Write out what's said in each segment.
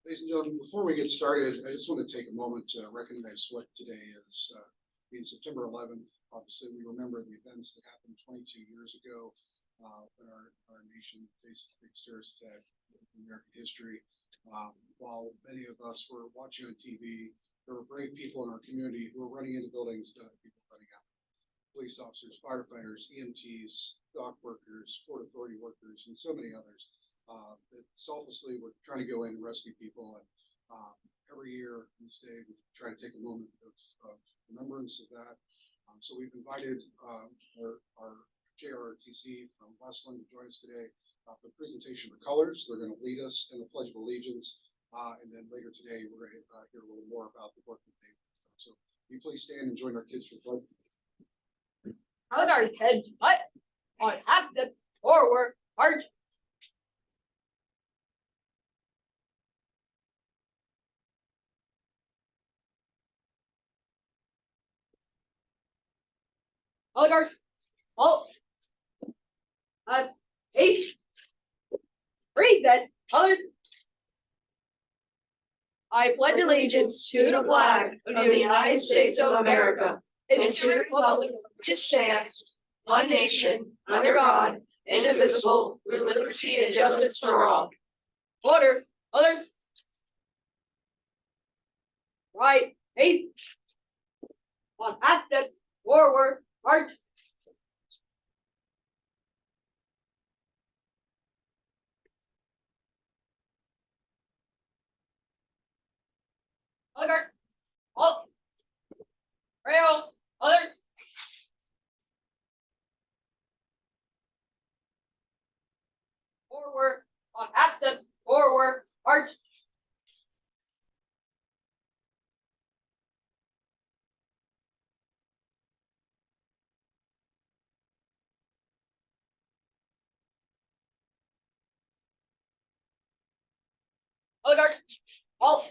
Ladies and gentlemen, before we get started, I just want to take a moment to recognize what today is. Being September 11th, obviously, we remember the events that happened 22 years ago when our nation faced the biggest terrorist attack in American history. While many of us were watching on TV, there were brave people in our community who were running into buildings that other people were running out. Police officers, firefighters, EMTs, dock workers, Port Authority workers, and so many others. That selflessly were trying to go in and rescue people. And every year on this day, we try to take a moment of remembrance of that. So we've invited our JROTC from Westland to join us today for the presentation of the colors. They're going to lead us in the Pledge of Allegiance. And then later today, we're going to hear a little more about the work that they've done. So will you please stand and join our kids for the pledge? Hold our heads high on half steps forward, arch. Hold our halt. Eight. Breathe then, others. I pledge allegiance to the flag of the United States of America and to the republic which stands, one nation, under God, indivisible, with liberty and justice for all. Order, others. Right, eight. On half steps forward, march. Other, halt. Rail, others. Forward, on half steps forward, march. Other guard, halt.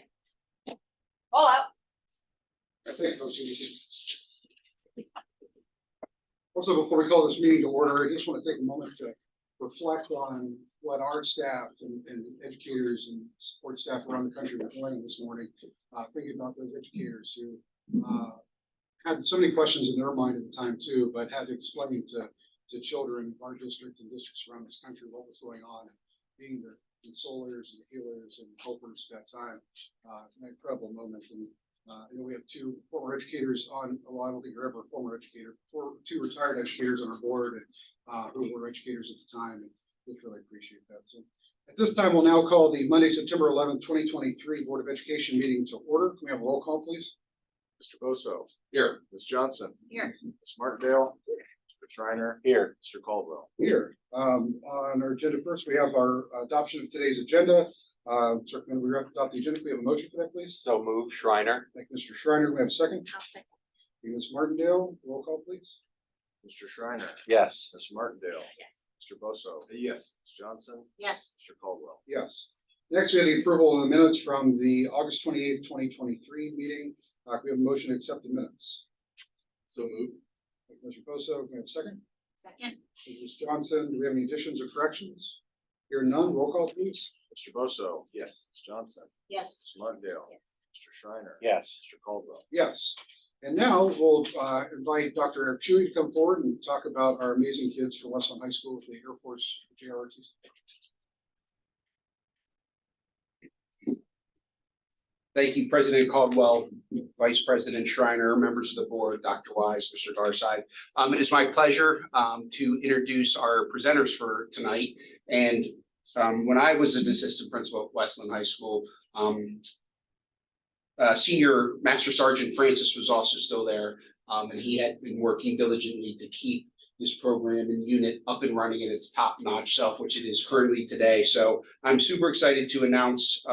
All out. Thank you, Coach Easy. Also, before we call this meeting to order, I just want to take a moment to reflect on what our staff and educators and support staff around the country are doing this morning, thinking about those educators who had so many questions in their mind at the time too, but had to explain to children in our district and districts around this country what was going on, and being the consolers and healers and helpers at that time. An incredible moment. And you know, we have two former educators on, well, I don't think you're ever a former educator, two retired educators on our board and who were educators at the time, and just really appreciate that. So at this time, we'll now call the Monday, September 11th, 2023 Board of Education meeting to order. Can we have a roll call, please? Mr. Bosso. Here. Ms. Johnson. Here. Ms. Martindale. Mr. Schreiner. Here. Mr. Caldwell. Here. On our agenda first, we have our adoption of today's agenda. Certainly, we have to adopt the agenda. Can we have a motion for that, please? So move, Schreiner. Thank you, Mr. Schreiner. Can we have a second? Ms. Martindale, roll call, please. Mr. Schreiner. Yes. Ms. Martindale. Mr. Bosso. Yes. Ms. Johnson. Yes. Mr. Caldwell. Yes. Next, we have the approval of the minutes from the August 28th, 2023 meeting. Can we have a motion to accept the minutes? So moved. Thank you, Mr. Bosso. Can we have a second? Second. Ms. Johnson, do we have any additions or corrections? Here none, roll call, please. Mr. Bosso. Yes. Ms. Johnson. Yes. Ms. Martindale. Yes. Mr. Schreiner. Yes. Mr. Caldwell. Yes. And now we'll invite Dr. Eric Chewy to come forward and talk about our amazing kids from Westland High School with the Air Force JROTC. Thank you, President Caldwell, Vice President Schreiner, members of the board, Dr. Wise, Mr. Garside. It is my pleasure to introduce our presenters for tonight. And when I was an assistant principal at Westland High School, Senior Master Sergeant Francis was also still there, and he had been working diligently to keep this program and unit up and running at its top-notch self, which it is currently today. So I'm super excited to announce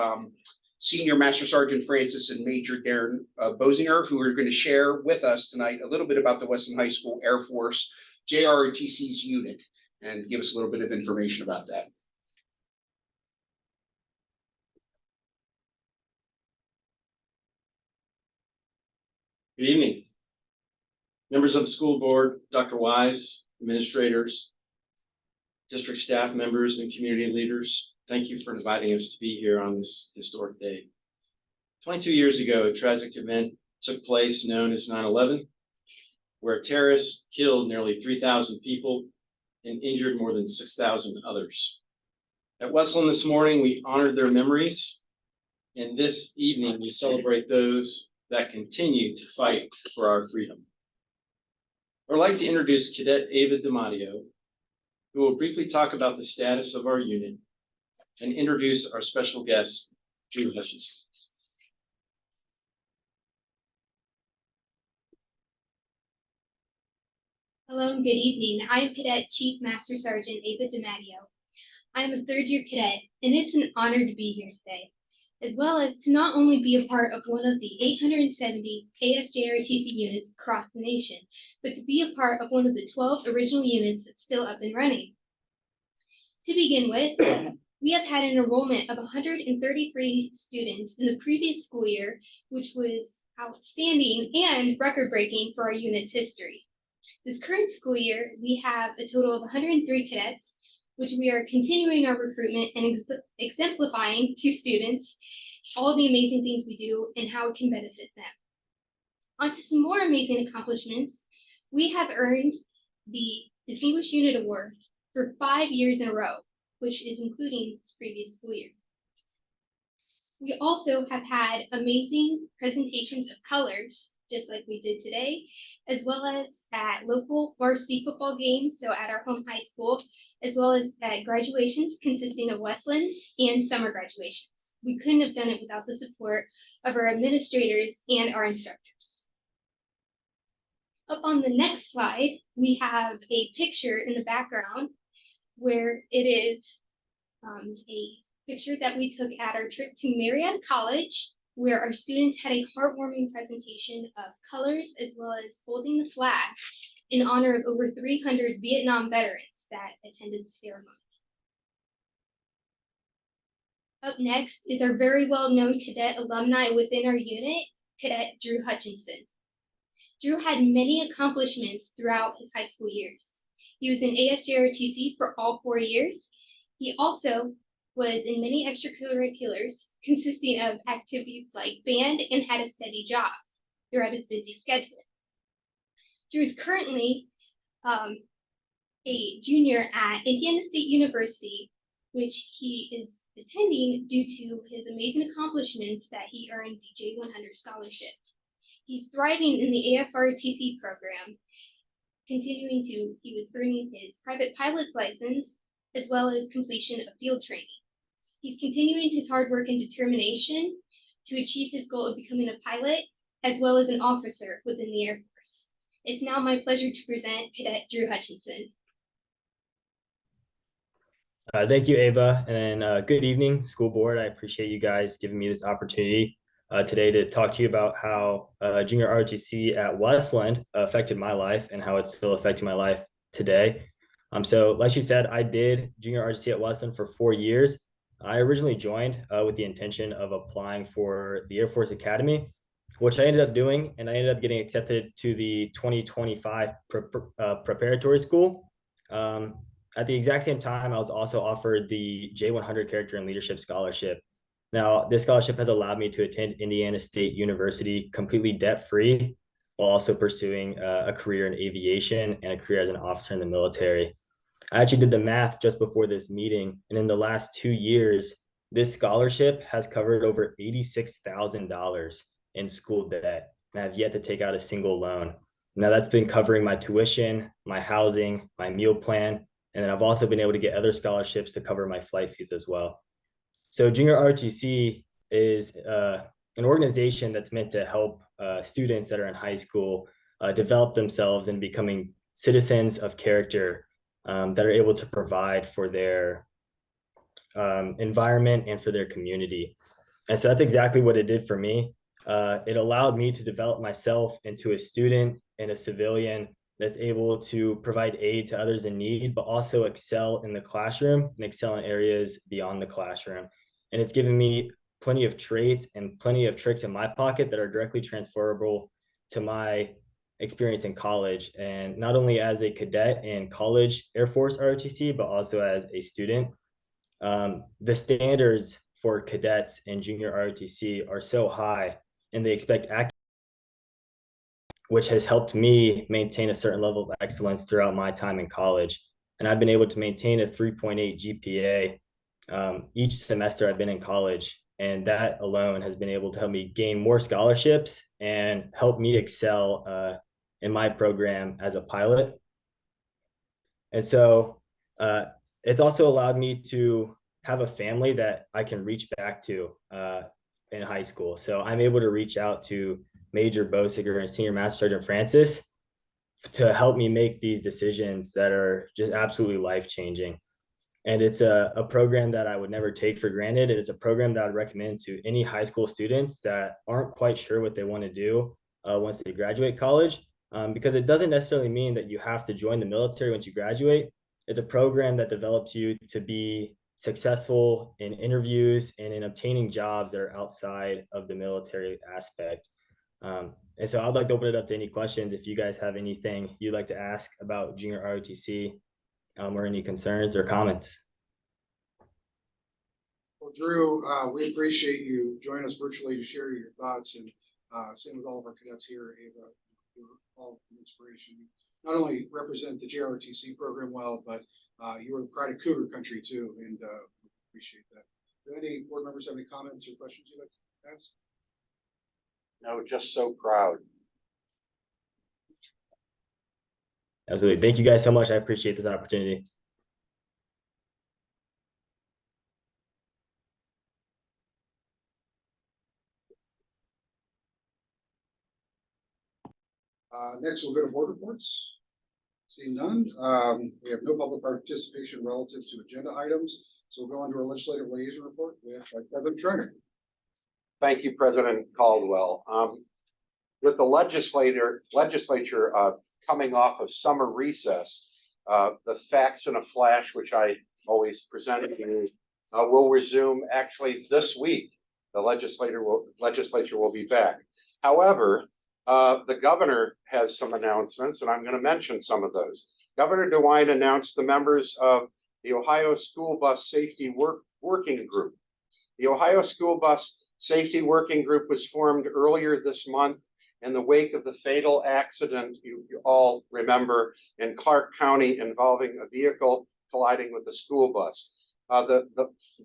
Senior Master Sergeant Francis and Major Darren Bosinger, who are going to share with us tonight a little bit about the Westland High School Air Force JROTC's unit and give us a little bit of information about that. Good evening. Members of the school board, Dr. Wise, administrators, district staff members, and community leaders. Thank you for inviting us to be here on this historic day. 22 years ago, a tragic event took place known as 9/11, where terrorists killed nearly 3,000 people and injured more than 6,000 others. At Westland this morning, we honored their memories, and this evening we celebrate those that continue to fight for our freedom. I'd like to introduce Cadet Ava DiMatteo, who will briefly talk about the status of our unit and introduce our special guest, Drew Hutchinson. Hello and good evening. I am Cadet Chief Master Sergeant Ava DiMatteo. I am a third-year cadet, and it's an honor to be here today, as well as to not only be a part of one of the 870 AFJROTC units across the nation, but to be a part of one of the 12 original units that's still up and running. To begin with, we have had an enrollment of 133 students in the previous school year, which was outstanding and record-breaking for our unit's history. This current school year, we have a total of 103 cadets, which we are continuing our recruitment and exemplifying to students all the amazing things we do and how it can benefit them. On to some more amazing accomplishments. We have earned the Distinguished Unit Award for 5 years in a row, which is including this previous school year. We also have had amazing presentations of colors, just like we did today, as well as at local varsity football games, so at our home high school, as well as at graduations consisting of Westlands and summer graduations. We couldn't have done it without the support of our administrators and our instructors. Up on the next slide, we have a picture in the background where it is a picture that we took at our trip to Marietta College, where our students had a heartwarming presentation of colors as well as holding the flag in honor of over 300 Vietnam veterans that attended the ceremony. Up next is our very well-known cadet alumni within our unit, Cadet Drew Hutchinson. Drew had many accomplishments throughout his high school years. He was in AFJROTC for all 4 years. He also was in many extracurriculars consisting of activities like band and had a steady job throughout his busy schedule. Drew is currently a junior at Indiana State University, which he is attending due to his amazing accomplishments that he earned the J100 scholarship. He's thriving in the AFROTC program, he was earning his private pilot's license as well as completion of field training. He's continuing his hard work and determination to achieve his goal of becoming a pilot as well as an officer within the Air Force. It's now my pleasure to present Cadet Drew Hutchinson. Thank you, Ava, and good evening, school board. I appreciate you guys giving me this opportunity today to talk to you about how junior ROTC at Westland affected my life and how it's still affecting my life today. So like you said, I did junior ROTC at Westland for 4 years. I originally joined with the intention of applying for the Air Force Academy, which I ended up doing, and I ended up getting accepted to the 2025 preparatory school. At the exact same time, I was also offered the J100 Character and Leadership Scholarship. Now, this scholarship has allowed me to attend Indiana State University completely debt-free, while also pursuing a career in aviation and a career as an officer in the military. I actually did the math just before this meeting, and in the last 2 years, this scholarship has covered over $86,000 in school debt, and I've yet to take out a single loan. Now, that's been covering my tuition, my housing, my meal plan, and then I've also been able to get other scholarships to cover my flight fees as well. So Junior ROTC is an organization that's meant to help students that are in high school develop themselves and becoming citizens of character that are able to provide for their environment and for their community. And so that's exactly what it did for me. It allowed me to develop myself into a student and a civilian that's able to provide aid to others in need, but also excel in the classroom and excel in areas beyond the classroom. And it's given me plenty of traits and plenty of tricks in my pocket that are directly transferable to my experience in college, and not only as a cadet in college Air Force ROTC, but also as a student. The standards for cadets in junior ROTC are so high, and they expect which has helped me maintain a certain level of excellence throughout my time in college. And I've been able to maintain a 3.8 GPA each semester I've been in college. And that alone has been able to help me gain more scholarships and help me excel in my program as a pilot. And so it's also allowed me to have a family that I can reach back to in high school. So I'm able to reach out to Major Bosiger and Senior Master Sergeant Francis to help me make these decisions that are just absolutely life-changing. And it's a program that I would never take for granted. It is a program that I'd recommend to any high school students that aren't quite sure what they want to do once they graduate college, because it doesn't necessarily mean that you have to join the military once you graduate. It's a program that develops you to be successful in interviews and in obtaining jobs that are outside of the military aspect. And so I'd like to open it up to any questions if you guys have anything you'd like to ask about junior ROTC or any concerns or comments. Well, Drew, we appreciate you joining us virtually to share your thoughts, and same with all of our cadets here. Ava, you're all an inspiration. Not only represent the JROTC program well, but you are the pride of Cougar Country too, and appreciate that. Do any board members have any comments or questions you'd like to ask? No, just so proud. Absolutely. Thank you guys so much. I appreciate this opportunity. Next, we'll go to board reports. Seeing none, we have no public participation relative to agenda items. So we'll go on to our legislative liaison report with President Schreiner. Thank you, President Caldwell. With the legislature coming off of summer recess, the facts in a flash, which I always present to you, will resume actually this week. The legislature will be back. However, the governor has some announcements, and I'm going to mention some of those. Governor DeWine announced the members of the Ohio School Bus Safety Working Group. The Ohio School Bus Safety Working Group was formed earlier this month in the wake of the fatal accident you all remember in Clark County involving a vehicle colliding with a school bus. The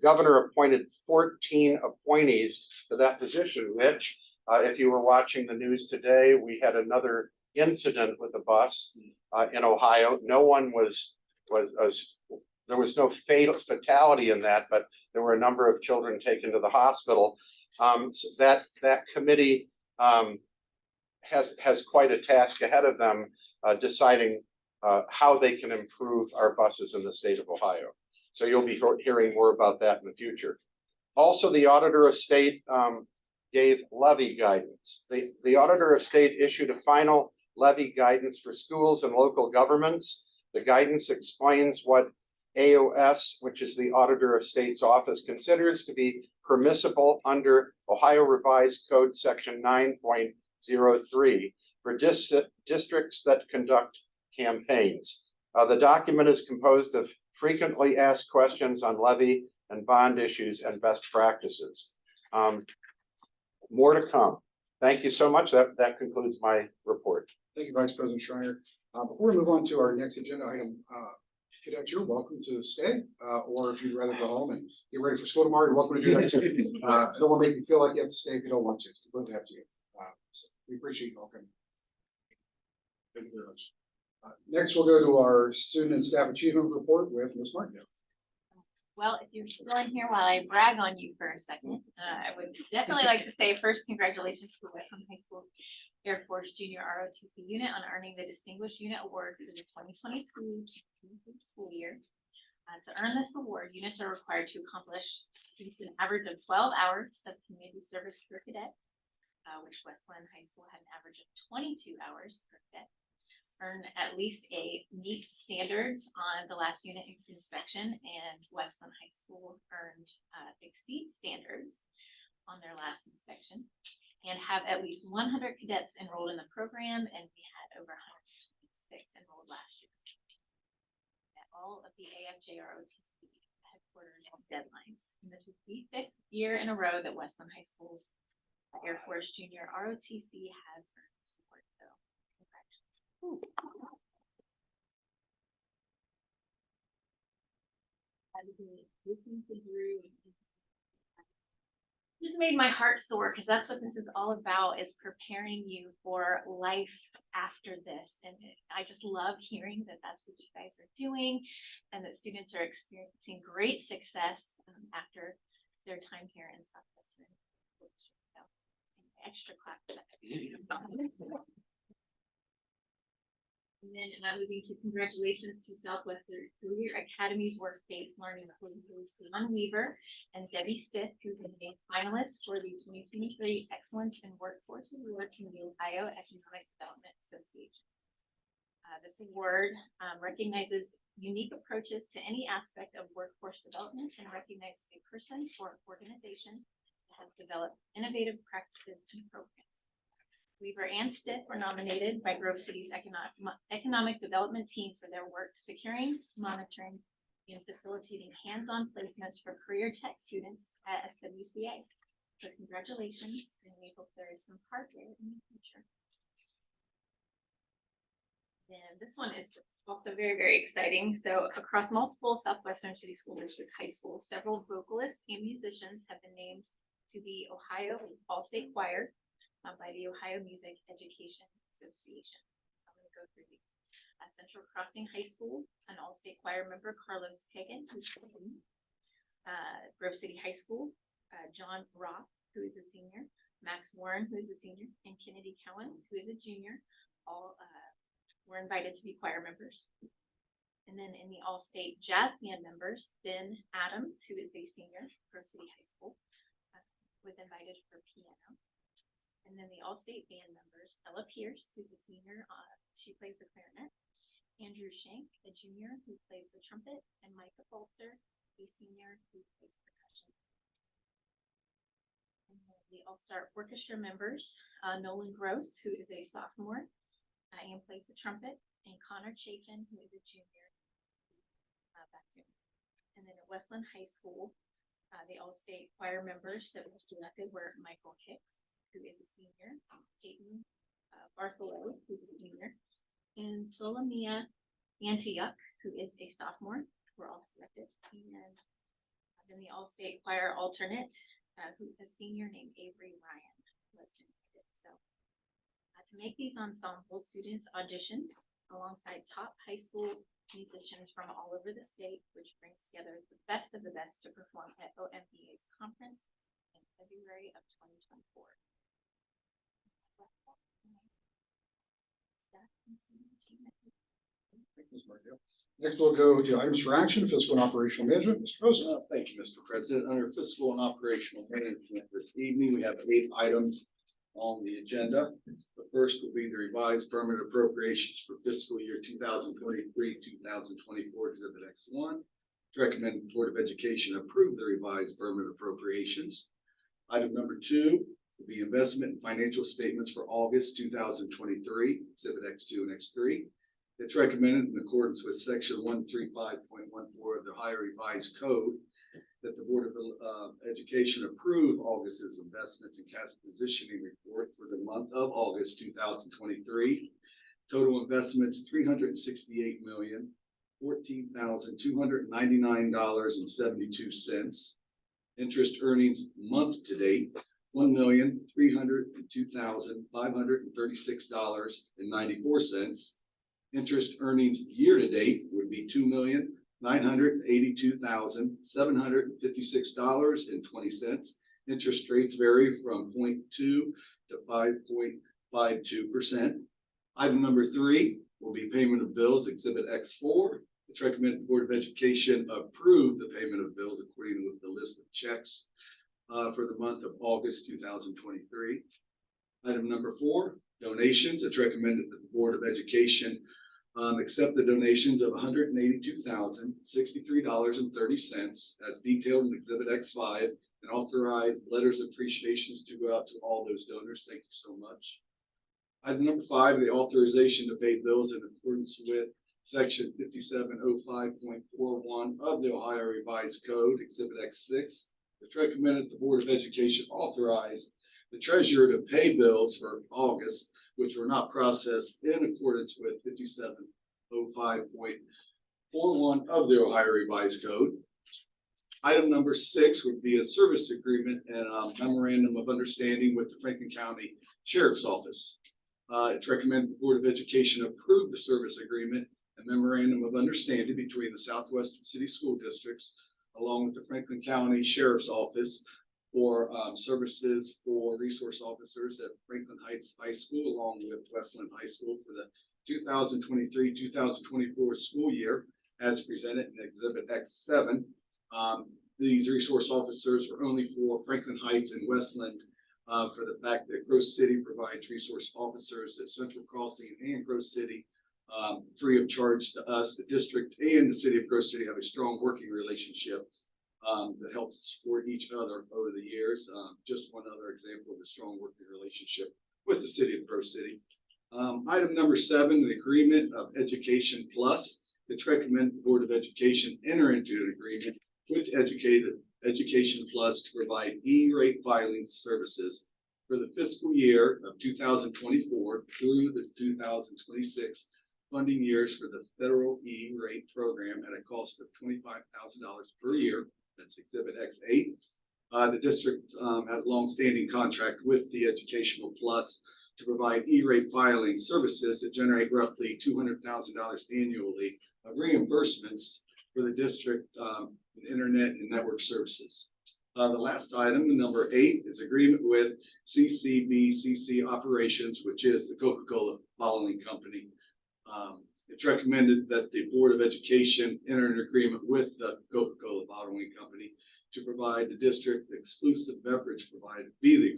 governor appointed 14 appointees to that position, which, if you were watching the news today, we had another incident with a bus in Ohio. No one there was no fatality in that, but there were a number of children taken to the hospital. So that committee has quite a task ahead of them, deciding how they can improve our buses in the state of Ohio. So you'll be hearing more about that in the future. Also, the Auditor of State gave levy guidance. The Auditor of State issued a final levy guidance for schools and local governments. The guidance explains what AOS, which is the Auditor of State's office, considers to be permissible under Ohio Revised Code Section 9.03 for districts that conduct campaigns. The document is composed of frequently asked questions on levy and bond issues and best practices. More to come. Thank you so much. That concludes my report. Thank you, Vice President Schreiner. Before we move on to our next agenda item, cadets, you're welcome to stay, or if you'd rather go home and get ready for school tomorrow, you're welcome to do that too. I don't want to make you feel like you have to stay if you don't want to. It's completely up to you. So we appreciate you all coming. Thank you very much. Next, we'll go to our student and staff achievement report with Ms. Martindale. Well, if you're still in here while I brag on you for a second, I would definitely like to say first, congratulations to Westland High School Air Force Junior ROTC unit on earning the Distinguished Unit Award for the 2022 school year. To earn this award, units are required to accomplish at least an average of 12 hours of community service per cadet, which Westland High School had an average of 22 hours per cadet. Earn at least a meet standards on the last unit inspection, and Westland High School earned exceed standards on their last inspection, and have at least 100 cadets enrolled in the program, and we had over 126 enrolled last year. All of the AFJROTC quarter deadlines. And this is the 5th year in a row that Westland High School's Air Force Junior ROTC has earned support. So congratulations. Listening to Drew just made my heart soar, because that's what this is all about, is preparing you for life after this. And I just love hearing that that's what you guys are doing, and that students are experiencing great success after their time here in Southwestern. So, extra clap for that. And then moving to congratulations to Southwestern Career Academy's Work-Based Learning Coordinators, John Weaver and Debbie Stith, who were named finalists for the 2023 Excellence in Workforce Award from the Ohio Economic Development Association. This award recognizes unique approaches to any aspect of workforce development and recognizes a person or organization that has developed innovative practices and programs. Weaver and Stith were nominated by Grove City's economic development team for their work securing, monitoring, and facilitating hands-on placements for career tech students at SWCA. So congratulations, and we hope there is some hardware in the future. And this one is also very, very exciting. So across multiple Southwestern City School District high schools, several vocalists and musicians have been named to the Ohio All-State Choir by the Ohio Music Education Association. I'm going to go through these. Central Crossing High School, an all-state choir member, Carlos Pagan, who's Grove City High School, John Roth, who is a senior, Max Warren, who is a senior, and Kennedy Cowens, who is a junior. All were invited to be choir members. And then in the all-state jazz band members, Ben Adams, who is a senior, Grove City High School, was invited for piano. And then the all-state band members, Ella Pierce, who's a senior, she plays the clarinet, Andrew Shank, a junior, who plays the trumpet, and Micah Bolzer, a senior, who plays percussion. And then the all-star orchestra members, Nolan Gross, who is a sophomore, and plays the trumpet, and Connor Chaikin, who is a junior, bassoon. And then at Westland High School, the all-state choir members that were selected were Michael Hicks, who is a senior, Peyton Bartholomew, who's a junior, and Solomia Antioch, who is a sophomore, were all selected. And then the all-state choir alternate, who is a senior named Avery Ryan, was invited. So to make these ensembles, students auditioned alongside top high school musicians from all over the state, which brings together the best of the best to perform at OMBA's conference in February of 2024. Next, we'll go to items for action, fiscal and operational management. Mr. President. Thank you, Mr. President. Under fiscal and operational management this evening, we have 8 items on the agenda. The first will be the revised permanent appropriations for fiscal year 2023, 2024, Exhibit X1. To recommend the Board of Education approve the revised permanent appropriations. Item number 2 will be investment and financial statements for August 2023, Exhibit X2 and X3. It's recommended in accordance with section 135.14 of the Ohio Revised Code that the Board of Education approve August's investments and cash positioning report for the month of August 2023. Total investments $368,014,299.72. Interest earnings month to date $1,302,536.94. Interest earnings year to date would be $2,982,756.20. Interest rates vary from 0.2 to 5.52%. Item number 3 will be payment of bills, Exhibit X4. It's recommended the Board of Education approve the payment of bills according with the list of checks for the month of August 2023. Item number 4, donations. It's recommended that the Board of Education accept the donations of $182,063.30 as detailed in Exhibit X5 and authorize letters of appreciations to go out to all those donors. Thank you so much. Item number 5, the authorization to pay bills in accordance with Section 5705.41 of the Ohio Revised Code, Exhibit X6. It's recommended the Board of Education authorize the treasurer to pay bills for August, which were not processed in accordance with 5705.41 of the Ohio Revised Code. Item number 6 would be a service agreement and a memorandum of understanding with the Franklin County Sheriff's Office. It's recommended the Board of Education approve the service agreement and memorandum of understanding between the Southwestern City School Districts along with the Franklin County Sheriff's Office for services for resource officers at Franklin Heights High School along with Westland High School for the 2023-2024 school year as presented in Exhibit X7. These resource officers are only for Franklin Heights and Westland for the fact that Grove City provides resource officers at Central Crossing and Grove City free of charge to us. The district and the city of Grove City have a strong working relationship that helps support each other over the years. Just one other example of a strong working relationship with the city of Grove City. Item number 7, the agreement of Education Plus. It's recommended the Board of Education enter into an agreement with Education Plus to provide E-rate filing services for the fiscal year of 2024 through the 2026 funding years for the federal E-rate program at a cost of $25,000 per year. That's Exhibit X8. The district has a longstanding contract with the Educational Plus to provide E-rate filing services that generate roughly $200,000 annually of reimbursements for the district in internet and network services. The last item, number 8, is agreement with CCBCC Operations, which is the Coca-Cola bottling company. It's recommended that the Board of Education enter an agreement with the Coca-Cola bottling company to provide the district exclusive beverage provider, be the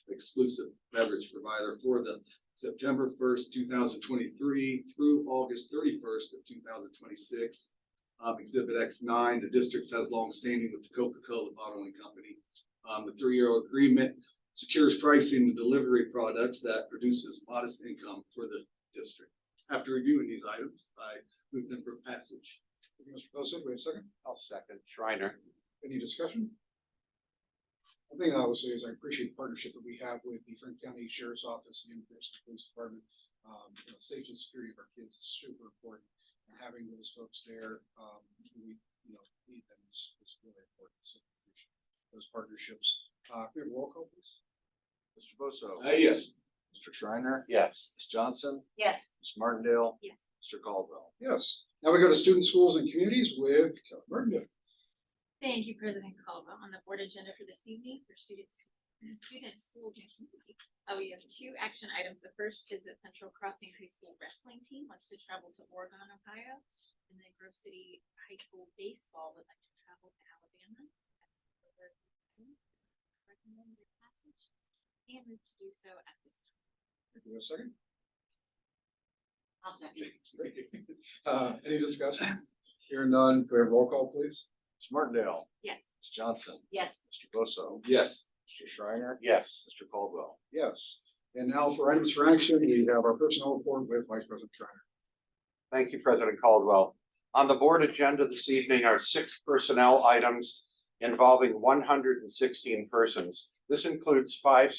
exclusive beverage provider for the September 1st, 2023 through August 31st of 2026. Exhibit X9, the district has long-standing with the Coca-Cola bottling company. The 3-year agreement secures pricing and delivery products that produces modest income for the district. After reviewing these items, I move them for passage. Thank you, Mr. Bosso, do we have a second? I'll second. Shriner. Any discussion? One thing I would say is I appreciate the partnership that we have with the Franklin County Sheriff's Office and the Police Department. Safety and security of our kids is super important. And having those folks there, we need them is really important. So I appreciate those partnerships. Can we have a roll call, please? Mr. Bosso. Yes. Mr. Shriner. Yes. Ms. Johnson. Yes. Ms. Martindale. Yes. Mr. Caldwell. Yes. Now we go to student schools and communities with Kelly Martindale. Thank you, President Caldwell. On the board agenda for this evening for students, schools, and community, we have 2 action items. The first is the Central Crossing High School wrestling team wants to travel to Oregon, Ohio, and then Grove City High School baseball would like to travel to Alabama. Recommend their passage and move to do so at this time. Thank you. A second. I'll second. Any discussion? Hearing none, can we have roll call, please? Ms. Martindale. Yes. Ms. Johnson. Yes. Mr. Bosso. Yes. Mr. Shriner. Yes. Mr. Caldwell. Yes. And now for items for action, we have our personnel report with Vice President Shriner. Thank you, President Caldwell. On the board agenda this evening are 6 personnel items involving 116 persons. This includes 5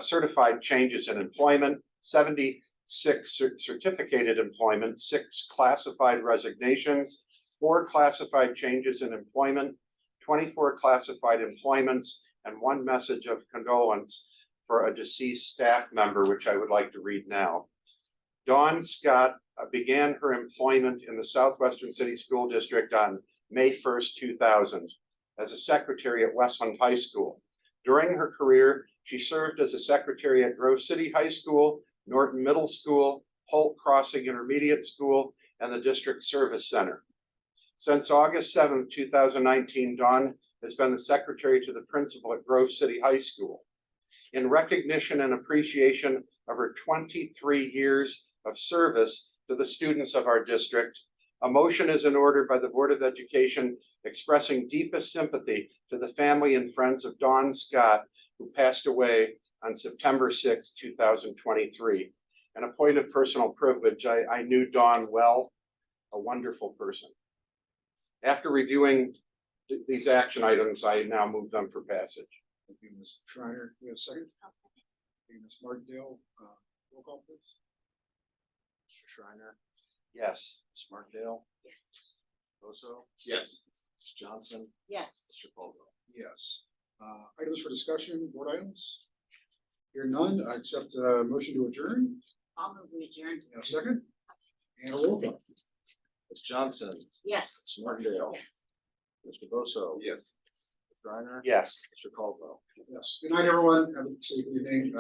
certified changes in employment, 76 certificated employment, 6 classified resignations, 4 classified changes in employment, 24 classified employments, and 1 message of condolence for a deceased staff member, which I would like to read now. Dawn Scott began her employment in the Southwestern City School District on May 1st, 2000, as a secretary at Westland High School. During her career, she served as a secretary at Grove City High School, Norton Middle School, Holt Crossing Intermediate School, and the District Service Center. Since August 7th, 2019, Dawn has been the secretary to the principal at Grove City High School. In recognition and appreciation of her 23 years of service to the students of our district, a motion is in order by the Board of Education expressing deepest sympathy to the family and friends of Dawn Scott, who passed away on September 6, 2023. And a point of personal privilege, I knew Dawn well, a wonderful person. After reviewing these action items, I now move them for passage. Thank you, Ms. Schreiner. We have a second? Okay, Ms. Martindale, roll call please. Mr. Shriner, Yes. Ms. Martindale, Yes. Bosso, Yes. Ms. Johnson, Yes. Mr. Caldwell. Yes. Items for discussion, board items? Here none, I accept a motion to adjourn. I'll move we adjourn. And a second? And a roll call. Ms. Johnson, Yes. Ms. Martindale, Mr. Bosso. Yes. Mr. Shriner. Yes. Mr. Caldwell. Yes. Good night, everyone. Have a safe evening.